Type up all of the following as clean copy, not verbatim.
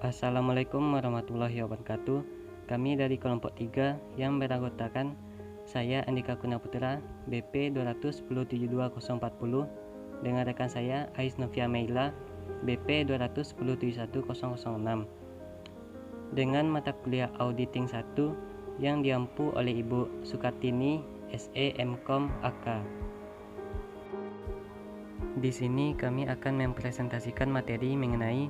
Assalamualaikum warahmatullahi wabarakatuh. Kami dari kelompok 3 yang beranggotakan saya Andika Kunaputra, BP 2107240, dengan rekan saya Ais Novia Meila, BP 2107106, dengan mata kuliah Auditing 1 yang diampu oleh Ibu Sukartini, SE MKom AK. Di sini kami akan mempresentasikan materi mengenai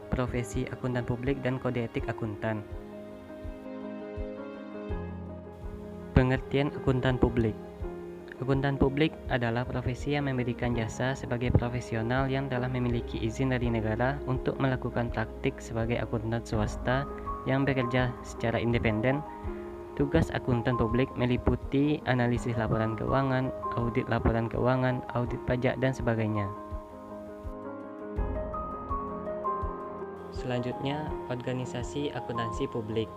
profesi akuntan publik dan kode etik akuntan. Pengertian akuntan publik. Akuntan publik adalah profesi yang memberikan jasa sebagai profesional yang telah memiliki izin dari negara untuk melakukan praktik sebagai akuntan swasta yang bekerja secara independen. Tugas akuntan publik meliputi analisis laporan keuangan, audit laporan keuangan, audit pajak, dan sebagainya. Selanjutnya, organisasi akuntansi publik.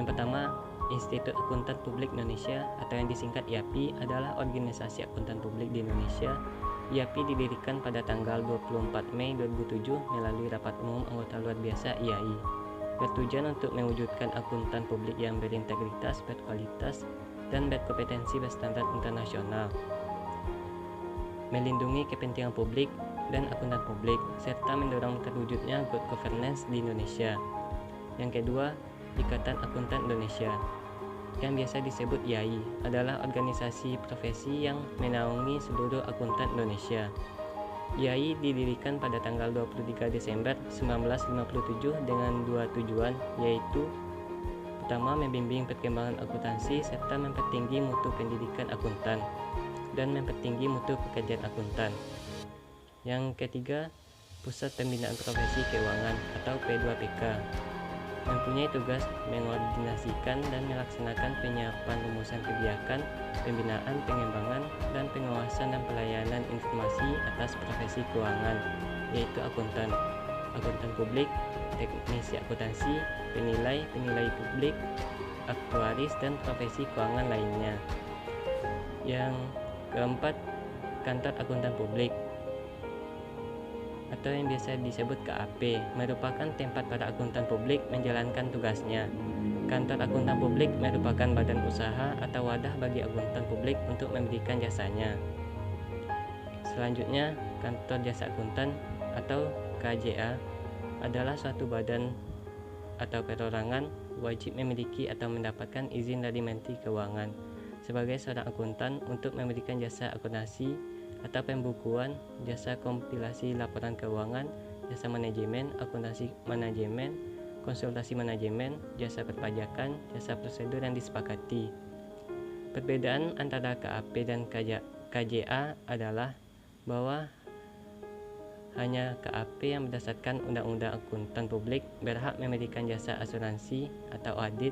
Yang pertama, Institut Akuntan Publik Indonesia atau yang disingkat IAPI adalah organisasi akuntan publik di Indonesia. IAPI didirikan pada tanggal 24 Mei 2007 melalui rapat umum anggota luar biasa IAI. Bertujuan untuk mewujudkan akuntan publik yang berintegritas, berkualitas, dan berkompetensi berstandar internasional, melindungi kepentingan publik dan akuntan publik, serta mendorong terwujudnya good governance di Indonesia. Yang kedua, Ikatan Akuntan Indonesia, yang biasa disebut IAI, adalah organisasi profesi yang menaungi seluruh akuntan Indonesia. IAI didirikan pada tanggal 23 Desember 1957 dengan dua tujuan, yaitu pertama, membimbing perkembangan akuntansi serta mempertinggi mutu pendidikan akuntan, dan mempertinggi mutu pekerjaan akuntan. Yang ketiga, Pusat Pembinaan Profesi Keuangan atau P2PK, mempunyai tugas mengordinasikan dan melaksanakan penyiapan rumusan kebijakan, pembinaan, pengembangan, dan pengawasan dan pelayanan informasi atas profesi keuangan, yaitu akuntan, akuntan publik, teknisi akuntansi, penilai publik, aktuaris, dan profesi keuangan lainnya. Yang keempat, Kantor Akuntan Publik atau yang biasa disebut KAP, merupakan tempat para akuntan publik menjalankan tugasnya. Kantor akuntan publik merupakan badan usaha atau wadah bagi akuntan publik untuk memberikan jasanya. Selanjutnya, Kantor Jasa Akuntan atau KJA adalah suatu badan atau perorangan wajib memiliki atau mendapatkan izin dari Menteri Keuangan sebagai seorang akuntan untuk memberikan jasa akuntansi atau pembukuan, jasa kompilasi laporan keuangan, jasa manajemen, akuntansi manajemen, konsultasi manajemen, jasa perpajakan, jasa prosedur yang disepakati. Perbedaan antara KAP dan KJA adalah bahwa hanya KAP yang berdasarkan Undang-Undang Akuntan Publik berhak memberikan jasa asuransi atau audit,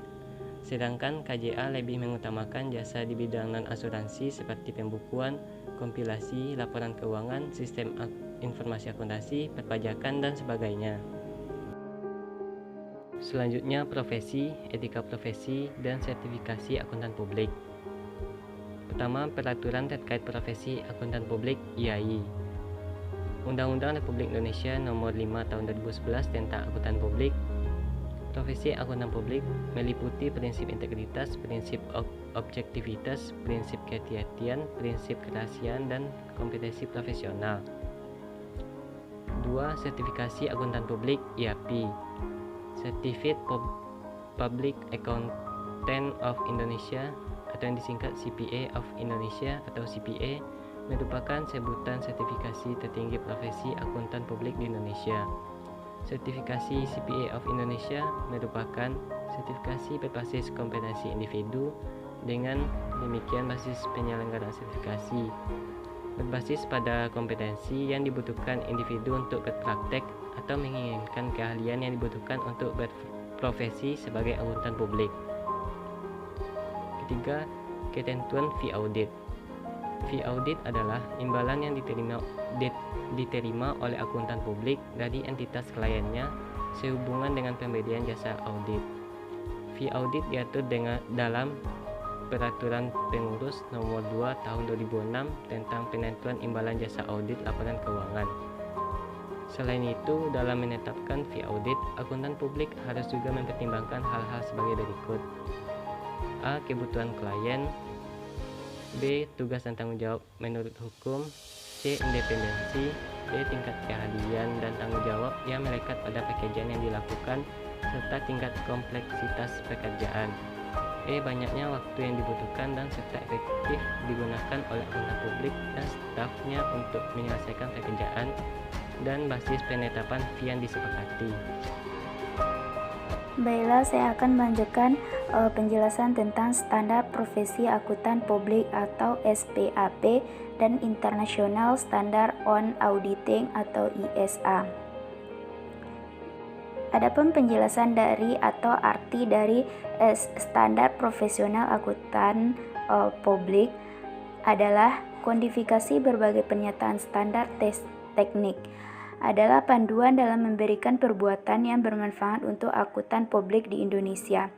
sedangkan KJA lebih mengutamakan jasa di bidang non-asuransi seperti pembukuan, kompilasi laporan keuangan, sistem informasi akuntansi, perpajakan, dan sebagainya. Selanjutnya, profesi, etika profesi, dan sertifikasi akuntan publik. Pertama, peraturan terkait profesi akuntan publik IAI. Undang-Undang Republik Indonesia Nomor 5 Tahun 2011 tentang akuntan publik. Profesi akuntan publik meliputi prinsip integritas, prinsip objektivitas, prinsip kehati-hatian, prinsip kerahasiaan, dan kompetensi profesional. 2. Sertifikasi akuntan publik IAPI, Certified Public Accountant of Indonesia atau yang disingkat CPA of Indonesia atau CPA, merupakan sebutan sertifikasi tertinggi profesi akuntan publik di Indonesia. Sertifikasi CPA of Indonesia merupakan sertifikasi berbasis kompetensi individu. Dengan demikian, basis penyelenggaraan sertifikasi berbasis pada kompetensi yang dibutuhkan individu untuk berpraktek atau menginginkan keahlian yang dibutuhkan untuk berprofesi sebagai akuntan publik. Ketiga, ketentuan fee audit. Fee audit adalah imbalan yang diterima oleh akuntan publik dari entitas kliennya sehubungan dengan pemberian jasa audit. Fee audit diatur dalam Peraturan Pengurus Nomor 2 Tahun 2006 tentang penentuan imbalan jasa audit laporan keuangan. Selain itu, dalam menetapkan fee audit, akuntan publik harus juga mempertimbangkan hal-hal sebagai berikut. A. Kebutuhan klien. B. Tugas dan tanggung jawab menurut hukum. C. Independensi. D. Tingkat keahlian dan tanggung jawab yang melekat pada pekerjaan yang dilakukan, serta tingkat kompleksitas pekerjaan. E. Banyaknya waktu yang dibutuhkan dan serta efektif digunakan oleh akuntan publik dan stafnya untuk menyelesaikan pekerjaan, dan basis penetapan fee yang disepakati. Baiklah, saya akan melanjutkan penjelasan tentang standar profesi akuntan publik atau SPAP dan International Standard on Auditing atau ISA. Adapun penjelasan dari atau arti dari standar profesional akuntan publik adalah kodifikasi berbagai pernyataan standar teknik, adalah panduan dalam memberikan perbuatan yang bermanfaat untuk akuntan publik di Indonesia.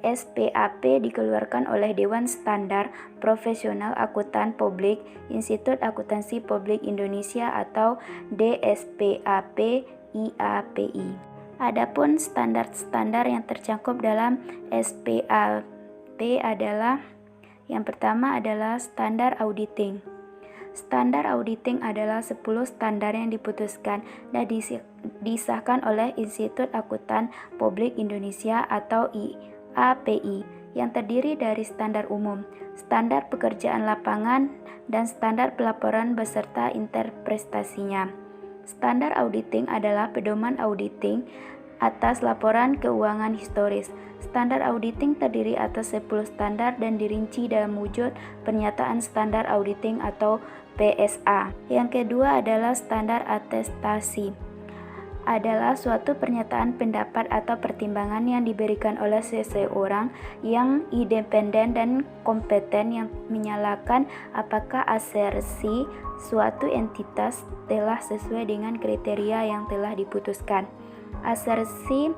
SPAP dikeluarkan oleh Dewan Standar Profesional Akuntan Publik, Institut Akuntansi Publik Indonesia atau DSPAP IAPI. Adapun standar-standar yang tercakup dalam SPAP adalah yang pertama adalah standar auditing. Standar auditing adalah 10 standar yang diputuskan dan disahkan oleh Institut Akuntan Publik Indonesia atau IAPI yang terdiri dari standar umum, standar pekerjaan lapangan, dan standar pelaporan beserta interpretasinya. Standar auditing adalah pedoman auditing atas laporan keuangan historis. Standar auditing terdiri atas 10 standar dan dirinci dalam wujud pernyataan standar auditing atau PSA. Yang kedua adalah standar atestasi. Adalah suatu pernyataan pendapat atau pertimbangan yang diberikan oleh seseorang yang independen dan kompeten yang menyatakan apakah asersi suatu entitas telah sesuai dengan kriteria yang telah diputuskan. Asersi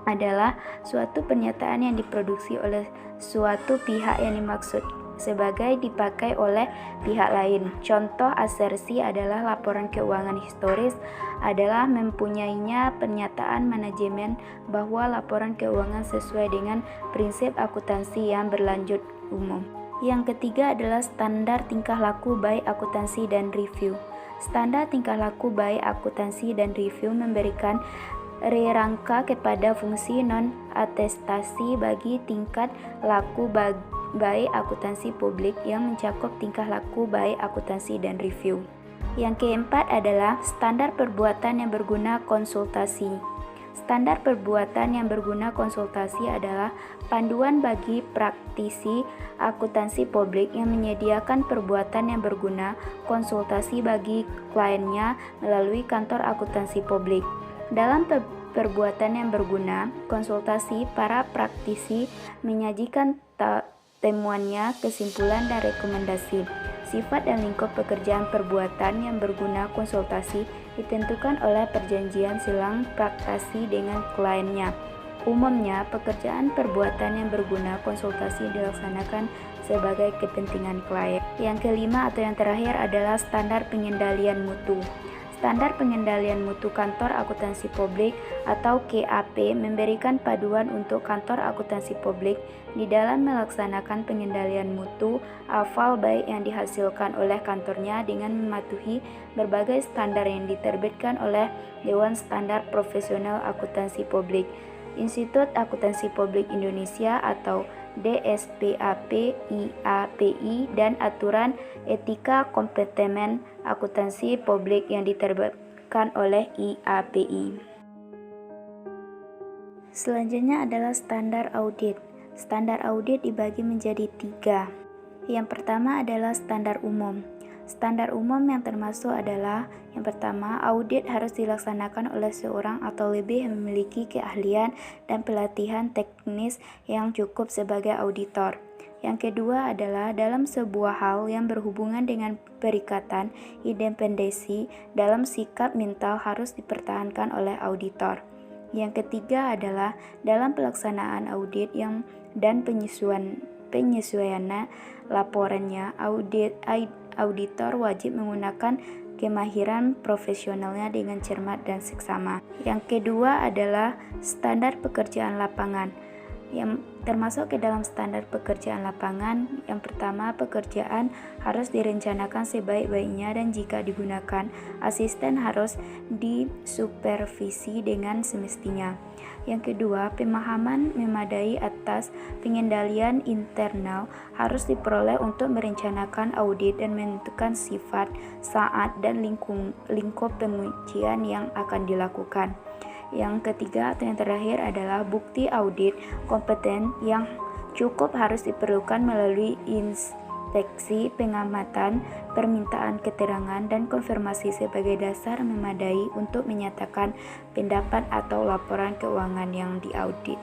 adalah suatu pernyataan yang diproduksi oleh suatu pihak yang dimaksud sebagai dipakai oleh pihak lain. Contoh asersi adalah laporan keuangan historis adalah mempunyainya pernyataan manajemen bahwa laporan keuangan sesuai dengan prinsip akuntansi yang berlanjut umum. Yang ketiga adalah standar tingkah laku baik akuntansi dan review. Standar tingkah laku baik akuntansi dan review memberikan rangka kepada fungsi non-atestasi bagi tingkat laku baik akuntansi publik yang mencakup tingkah laku baik akuntansi dan review. Yang keempat adalah standar perbuatan yang berguna konsultasi. Standar perbuatan yang berguna konsultasi adalah panduan bagi praktisi akuntansi publik yang menyediakan perbuatan yang berguna konsultasi bagi kliennya melalui kantor akuntansi publik. Dalam perbuatan yang berguna konsultasi, para praktisi menyajikan temuannya, kesimpulan, dan rekomendasi. Sifat dan lingkup pekerjaan perbuatan yang berguna konsultasi ditentukan oleh perjanjian silang praktisi dengan kliennya. Umumnya, pekerjaan perbuatan yang berguna konsultasi dilaksanakan sebagai kepentingan klien. Yang kelima atau yang terakhir adalah standar pengendalian mutu. Standar pengendalian mutu kantor akuntansi publik atau KAP memberikan paduan untuk kantor akuntansi publik di dalam melaksanakan pengendalian mutu afal baik yang dihasilkan oleh kantornya dengan mematuhi berbagai standar yang diterbitkan oleh Dewan Standar Profesional Akuntansi Publik, Institut Akuntansi Publik Indonesia atau DSPAP IAPI, dan aturan etika kompeten akuntansi publik yang diterbitkan oleh IAPI. Selanjutnya adalah standar audit. Standar audit dibagi menjadi 3. Yang pertama adalah standar umum. Standar umum yang termasuk adalah yang pertama, audit harus dilaksanakan oleh seorang atau lebih yang memiliki keahlian dan pelatihan teknis yang cukup sebagai auditor. Yang kedua adalah dalam sebuah hal yang berhubungan dengan perikatan independensi dalam sikap mental harus dipertahankan oleh auditor. Yang ketiga adalah dalam pelaksanaan audit dan penyesuaian laporannya, auditor wajib menggunakan kemahiran profesionalnya dengan cermat dan seksama. Yang kedua adalah standar pekerjaan lapangan. Yang termasuk ke dalam standar pekerjaan lapangan, yang pertama, pekerjaan harus direncanakan sebaik-baiknya dan jika digunakan, asisten harus disupervisi dengan semestinya. Yang kedua, pemahaman memadai atas pengendalian internal harus diperoleh untuk merencanakan audit dan menentukan sifat, saat, dan lingkup pengujian yang akan dilakukan. Yang ketiga atau yang terakhir adalah bukti audit kompeten yang cukup harus diperlukan melalui inspeksi, pengamatan, permintaan keterangan, dan konfirmasi sebagai dasar memadai untuk menyatakan pendapat atau laporan keuangan yang diaudit.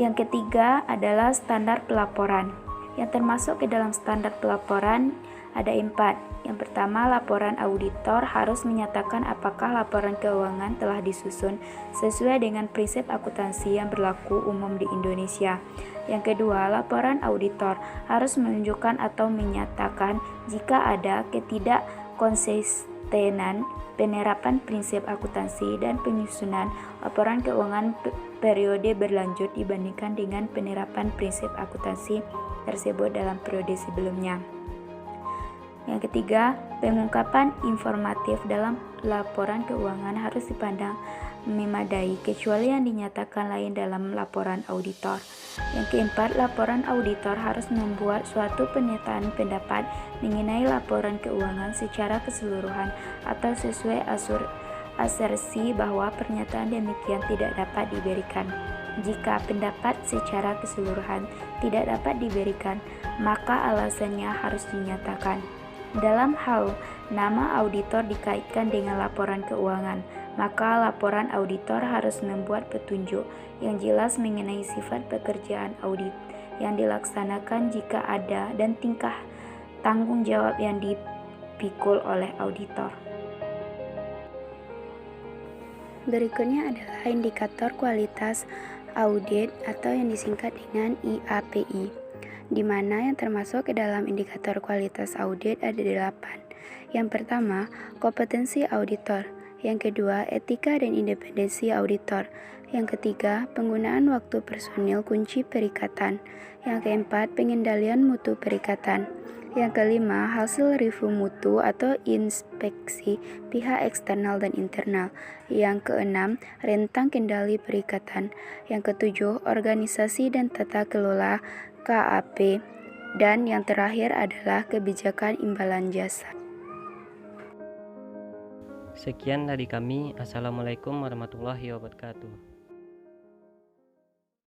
Yang ketiga adalah standar pelaporan. Yang termasuk ke dalam standar pelaporan ada 4. Yang pertama, laporan auditor harus menyatakan apakah laporan keuangan telah disusun sesuai dengan prinsip akuntansi yang berlaku umum di Indonesia. Yang kedua, laporan auditor harus menunjukkan atau menyatakan jika ada ketidakkonsistenan penerapan prinsip akuntansi dan penyusunan laporan keuangan periode berlanjut dibandingkan dengan penerapan prinsip akuntansi tersebut dalam periode sebelumnya. Yang ketiga, pengungkapan informatif dalam laporan keuangan harus dipandang memadai kecuali yang dinyatakan lain dalam laporan auditor. Yang keempat, laporan auditor harus membuat suatu pernyataan pendapat mengenai laporan keuangan secara keseluruhan atau sesuai asersi bahwa pernyataan demikian tidak dapat diberikan. Jika pendapat secara keseluruhan tidak dapat diberikan, maka alasannya harus dinyatakan. Dalam hal nama auditor dikaitkan dengan laporan keuangan, maka laporan auditor harus membuat petunjuk yang jelas mengenai sifat pekerjaan audit yang dilaksanakan jika ada dan tingkah tanggung jawab yang dipikul oleh auditor. Berikutnya adalah indikator kualitas audit atau yang disingkat dengan IAPI. Di mana yang termasuk ke dalam indikator kualitas audit ada 8. Yang pertama, kompetensi auditor. Yang kedua, etika dan independensi auditor. Yang ketiga, penggunaan waktu personil kunci perikatan. Yang keempat, pengendalian mutu perikatan. Yang kelima, hasil review mutu atau inspeksi pihak eksternal dan internal. Yang keenam, rentang kendali perikatan. Yang ketujuh, organisasi dan tata kelola KAP, dan yang terakhir adalah kebijakan imbalan jasa. Sekian dari kami. Assalamualaikum warahmatullahi wabarakatuh.